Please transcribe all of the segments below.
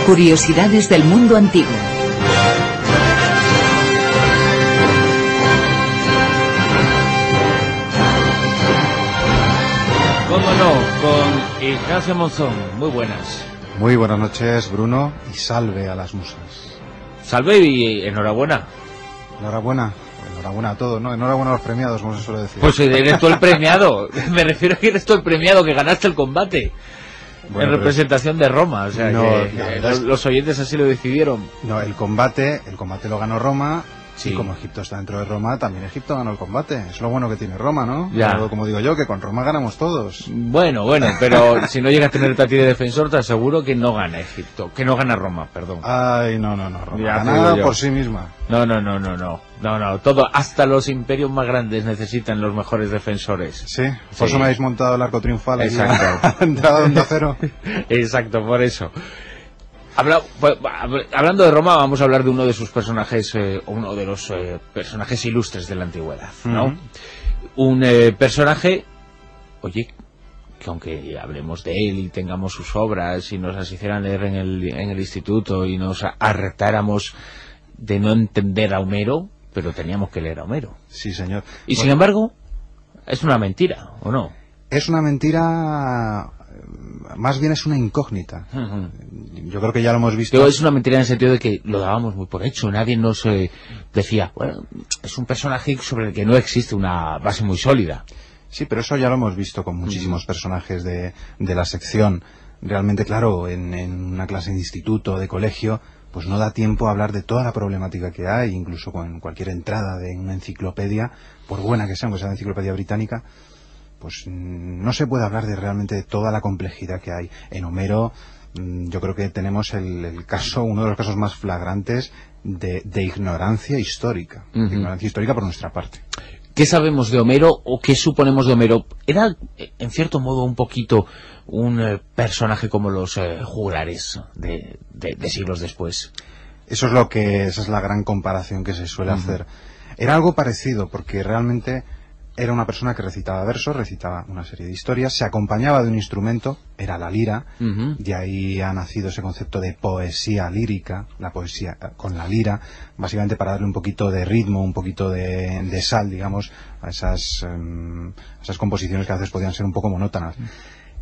Curiosidades del mundo antiguo. ¿Cómo no? Con Ignacio Monzón. Muy buenas. Muy buenas noches, Bruno, y salve a las musas. Salve y enhorabuena. Enhorabuena. Enhorabuena a todos, ¿no? Enhorabuena a los premiados, como se suele decir. Pues eres tú el premiado. Me refiero a que eres tú el premiado, que ganaste el combate. Bueno, en representación de Roma, o sea, no, que los oyentes así lo decidieron. No, el combate lo ganó Roma. Sí. Y como Egipto está dentro de Roma, también Egipto ganó el combate. Es lo bueno que tiene Roma, ¿no? Ya. Pero, como digo yo, que con Roma ganamos todos. Bueno, pero si no llega a tener a ti de defensor, te aseguro que no gana Egipto, que no gana Roma, perdón. Ay, no, Roma gana por sí misma. No, todo, hasta los imperios más grandes necesitan los mejores defensores. Sí, por eso me habéis montado el arco triunfal. Exacto. Entrada de cero. Exacto, por eso. Hablando de Roma, vamos a hablar de uno de sus personajes, uno de los personajes ilustres de la antigüedad, ¿no? Un personaje, oye, que aunque hablemos de él y tengamos sus obras y nos las hicieran leer en el instituto y nos hartáramos de no entender a Homero, pero teníamos que leer a Homero. Sí, señor. Y sin embargo, es una mentira, ¿o no? Es una mentira... Más bien es una incógnita. Yo creo que ya lo hemos visto. Pero es una mentira en el sentido de que lo dábamos muy por hecho. Nadie nos decía, bueno, es un personaje sobre el que no existe una base muy sólida. Sí, pero eso ya lo hemos visto con muchísimos personajes de la sección. Realmente, claro, en una clase de instituto, de colegio, pues no da tiempo a hablar de toda la problemática que hay, incluso con cualquier entrada de una enciclopedia, por buena que sea, aunque sea una enciclopedia británica, pues no se puede hablar de realmente toda la complejidad que hay. En Homero yo creo que tenemos el caso, uno de los casos más flagrantes de ignorancia histórica. De ignorancia histórica por nuestra parte. ¿Qué sabemos de Homero o qué suponemos de Homero? Era, en cierto modo, un poquito un personaje como los juglares de siglos después. Esa es la gran comparación que se suele hacer. Era algo parecido, porque realmente era una persona que recitaba versos, recitaba una serie de historias, se acompañaba de un instrumento, era la lira, de ahí ha nacido ese concepto de poesía lírica, la poesía con la lira, básicamente para darle un poquito de ritmo, un poquito de sal, digamos, a esas composiciones que a veces podían ser un poco monótonas.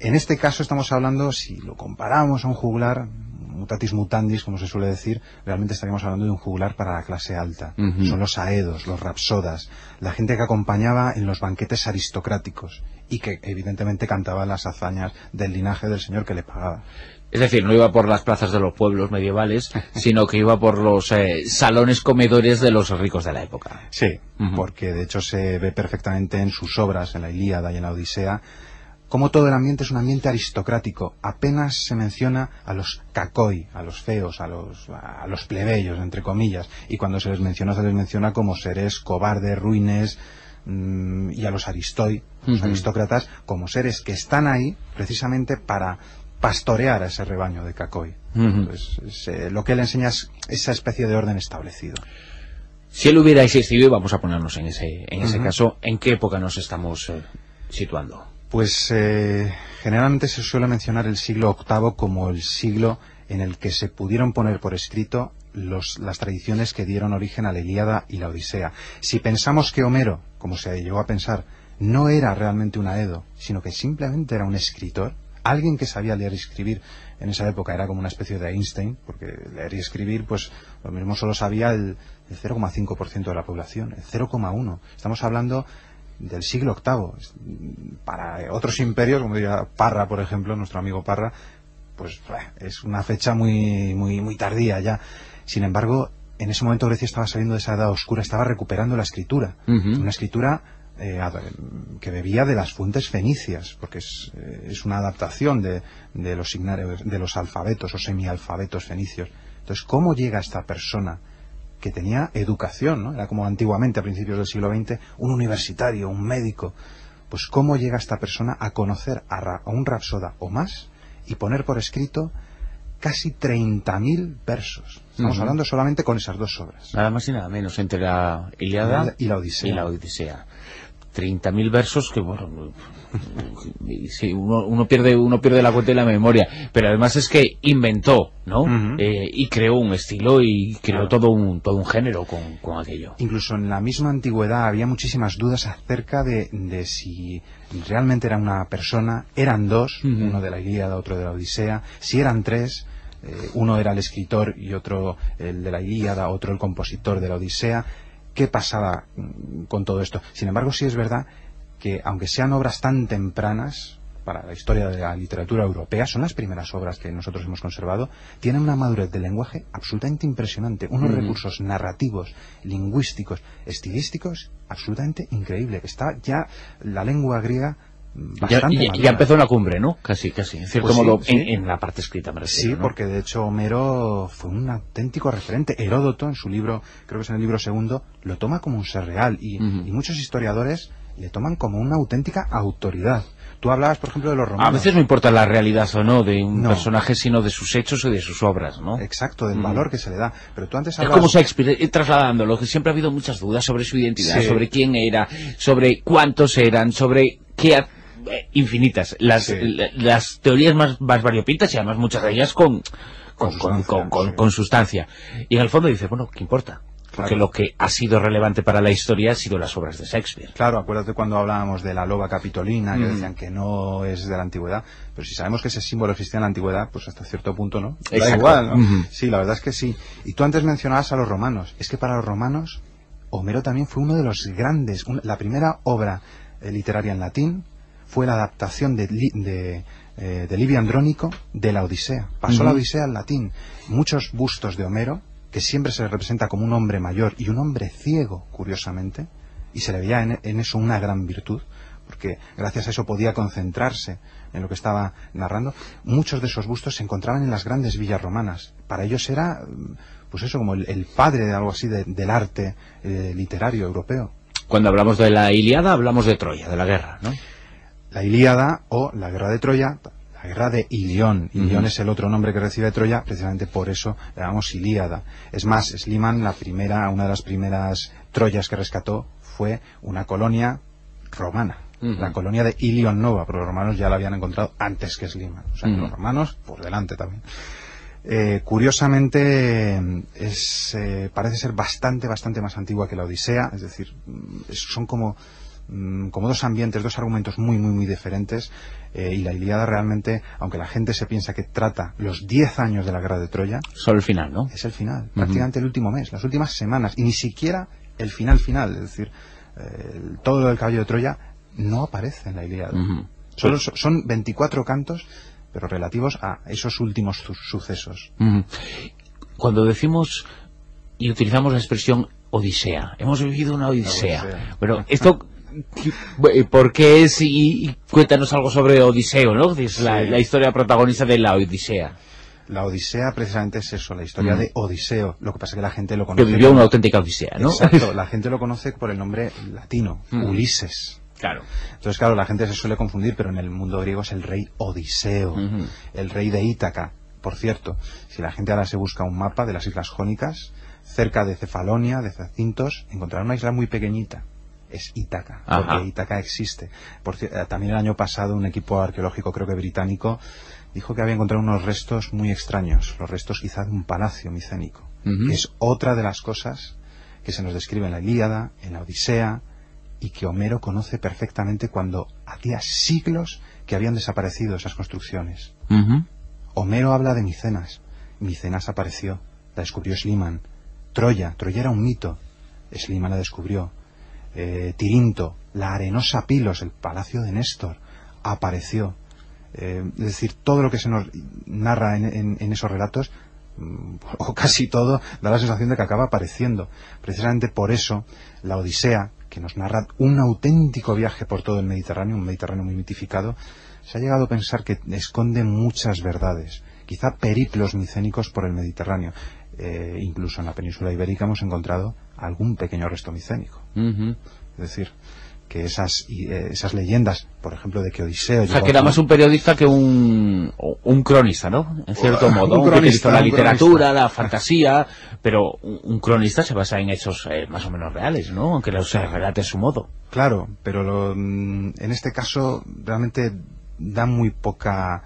En este caso estamos hablando, si lo comparamos a un juglar, mutatis mutandis, como se suele decir, realmente estaríamos hablando de un juglar para la clase alta. Son los aedos, los rapsodas, la gente que acompañaba en los banquetes aristocráticos y que evidentemente cantaba las hazañas del linaje del señor que le pagaba. Es decir, no iba por las plazas de los pueblos medievales, sino que iba por los salones comedores de los ricos de la época. Sí, porque de hecho se ve perfectamente en sus obras, en la Ilíada y en la Odisea, como todo el ambiente es un ambiente aristocrático. Apenas se menciona a los kakoi, a los feos, a los plebeyos, entre comillas, y cuando se les menciona como seres cobardes, ruines, y a los aristoi, los aristócratas, como seres que están ahí precisamente para pastorear a ese rebaño de kakoi. Entonces, lo que él enseña es esa especie de orden establecido. Si él hubiera existido, y vamos a ponernos en ese caso, ¿en qué época nos estamos situando? Pues generalmente se suele mencionar el siglo VIII como el siglo en el que se pudieron poner por escrito las tradiciones que dieron origen a la Ilíada y la Odisea. Si pensamos que Homero, como se llegó a pensar, no era realmente un aedo, sino que simplemente era un escritor, alguien que sabía leer y escribir, en esa época era como una especie de Einstein, porque leer y escribir, pues lo mismo solo sabía el 0,5% de la población, el 0,1%. Estamos hablando del siglo VIII. Para otros imperios, como diría Parra, por ejemplo, nuestro amigo Parra, pues es una fecha muy tardía ya. Sin embargo, en ese momento Grecia estaba saliendo de esa edad oscura, estaba recuperando la escritura, una escritura que bebía de las fuentes fenicias, porque es una adaptación de los alfabetos o semialfabetos fenicios. Entonces, ¿cómo llega esta persona que tenía educación, ¿no? Era como antiguamente, a principios del siglo XX, un universitario, un médico? Pues ¿cómo llega esta persona a conocer a un rapsoda o más y poner por escrito casi 30.000 versos? Estamos hablando solamente con esas dos obras. Nada más y nada menos, entre la Ilíada y la Odisea. 30.000 versos que, bueno, sí, uno pierde la cuenta y la memoria, pero además es que inventó, ¿no? Y creó un estilo y creó todo un género con aquello. Incluso en la misma antigüedad había muchísimas dudas acerca de si realmente era una persona, eran dos, uno de la Ilíada, otro de la Odisea, si eran tres, uno era el escritor y otro el de la Ilíada, otro el compositor de la Odisea. ¿Qué pasaba con todo esto? Sin embargo, sí es verdad que, aunque sean obras tan tempranas para la historia de la literatura europea, son las primeras obras que nosotros hemos conservado, tienen una madurez de lenguaje absolutamente impresionante, unos recursos narrativos, lingüísticos, estilísticos, absolutamente increíble. Está ya la lengua griega bastante ya empezó en la cumbre, ¿no? Casi, en cierto pues modo, sí. En la parte escrita, me refiero, Sí, ¿no? Porque de hecho Homero fue un auténtico referente. Heródoto, en su libro, creo que es en el libro segundo, lo toma como un ser real, y muchos historiadores le toman como una auténtica autoridad. Tú hablabas, por ejemplo, de los romanos. A veces no importa la realidad o no de un personaje, sino de sus hechos y de sus obras, ¿no? Exacto, del valor que se le da. Pero tú antes hablabas... Es como Shakespeare, trasladándolo, que siempre ha habido muchas dudas sobre su identidad, sobre quién era, sobre cuántos eran, sobre qué... infinitas. Las teorías más variopintas, y además muchas de ellas con sustancia. Y en el fondo dice, bueno, ¿qué importa? Porque lo que ha sido relevante para la historia ha sido las obras de Shakespeare. Claro, acuérdate cuando hablábamos de la loba capitolina, que decían que no es de la antigüedad, pero si sabemos que ese símbolo existía en la antigüedad, pues hasta cierto punto, ¿no? Exacto. Da igual, ¿no? Sí, la verdad es que sí. Y tú antes mencionabas a los romanos. Es que para los romanos, Homero también fue uno de los grandes. La primera obra literaria en latín fue la adaptación de Livio Andrónico de la Odisea. Pasó la Odisea al latín. Muchos bustos de Homero, que siempre se le representa como un hombre mayor y un hombre ciego, curiosamente, y se le veía en eso una gran virtud, porque gracias a eso podía concentrarse en lo que estaba narrando. Muchos de esos bustos se encontraban en las grandes villas romanas. Para ellos era, pues eso, como el padre de algo así del arte literario europeo. Cuando hablamos de la Ilíada, hablamos de Troya, de la guerra, ¿no? La Ilíada, o la guerra de Troya, la guerra de Ilión. Ilión es el otro nombre que recibe Troya, precisamente por eso le llamamos Ilíada. Es más, Schliemann, una de las primeras Troyas que rescató fue una colonia romana, la colonia de Ilion Nova, pero los romanos ya la habían encontrado antes que Schliemann. O sea, que los romanos por delante también. Curiosamente parece ser bastante más antigua que la Odisea, es decir, son como dos ambientes, dos argumentos muy diferentes, y la Ilíada realmente, aunque la gente se piensa que trata los 10 años de la guerra de Troya, solo el final, ¿no? Es el final, prácticamente el último mes, las últimas semanas, y ni siquiera el final, es decir, todo lo del caballo de Troya no aparece en la Ilíada. Solo son 24 cantos, pero relativos a esos últimos sucesos. Cuando decimos y utilizamos la expresión Odisea, hemos vivido una Odisea. Pero esto, ¿por qué es? Y cuéntanos algo sobre Odiseo, ¿no? Es la historia protagonista de la Odisea. La Odisea precisamente es eso, la historia de Odiseo. Lo que pasa es que la gente lo conoce... Que vivió una auténtica Odisea, ¿no? Exacto, la gente lo conoce por el nombre latino, Ulises. Claro. Entonces, claro, la gente se suele confundir, pero en el mundo griego es el rey Odiseo, el rey de Ítaca. Por cierto, si la gente ahora se busca un mapa de las islas jónicas, cerca de Cefalonia, de Zacintos, encontrará una isla muy pequeñita. Es Ítaca, porque Ítaca existe. También el año pasado un equipo arqueológico, creo que británico, dijo que había encontrado unos restos muy extraños, los restos quizá de un palacio micénico, que es otra de las cosas que se nos describe en la Ilíada, en la Odisea, y que Homero conoce perfectamente cuando hacía siglos que habían desaparecido esas construcciones. Homero habla de Micenas. Micenas apareció, la descubrió Schliemann. Troya era un mito, Schliemann la descubrió. Tirinto, la arenosa Pilos, el palacio de Néstor, apareció. Es decir, todo lo que se nos narra en esos relatos, o casi todo, da la sensación de que acaba apareciendo. Precisamente por eso la Odisea, que nos narra un auténtico viaje por todo el Mediterráneo, un Mediterráneo muy mitificado, se ha llegado a pensar que esconde muchas verdades, quizá periplos micénicos por el Mediterráneo. Incluso en la península ibérica hemos encontrado algún pequeño resto micénico. Es decir, que esas leyendas, por ejemplo, de que Odiseo... O sea, que era más un periodista que un cronista, ¿no? En cierto modo, que utilizó la literatura, la fantasía, pero un cronista se basa en hechos más o menos reales, ¿no? Aunque los relate a su modo. Claro, pero en este caso realmente da muy poca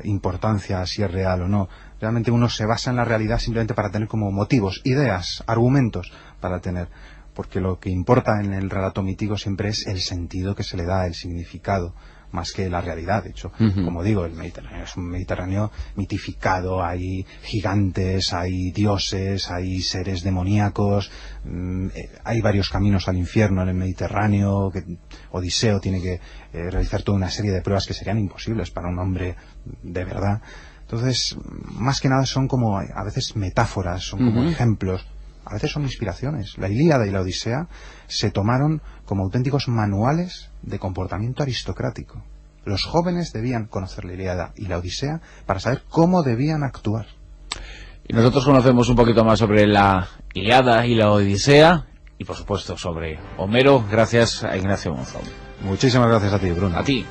importancia a si es real o no. Realmente uno se basa en la realidad simplemente para tener como motivos, ideas, argumentos para tener. Porque lo que importa en el relato mítico siempre es el sentido que se le da, el significado, más que la realidad. De hecho, como digo, el Mediterráneo es un Mediterráneo mitificado, hay gigantes, hay dioses, hay seres demoníacos, hay varios caminos al infierno en el Mediterráneo, que Odiseo tiene que realizar toda una serie de pruebas que serían imposibles para un hombre de verdad. Entonces, más que nada son como a veces metáforas, son como ejemplos, a veces son inspiraciones. La Ilíada y la Odisea se tomaron como auténticos manuales de comportamiento aristocrático. Los jóvenes debían conocer la Ilíada y la Odisea para saber cómo debían actuar. Y nosotros conocemos un poquito más sobre la Ilíada y la Odisea, y por supuesto sobre Homero, gracias a Ignacio Monzón. Muchísimas gracias a ti, Bruno. A ti.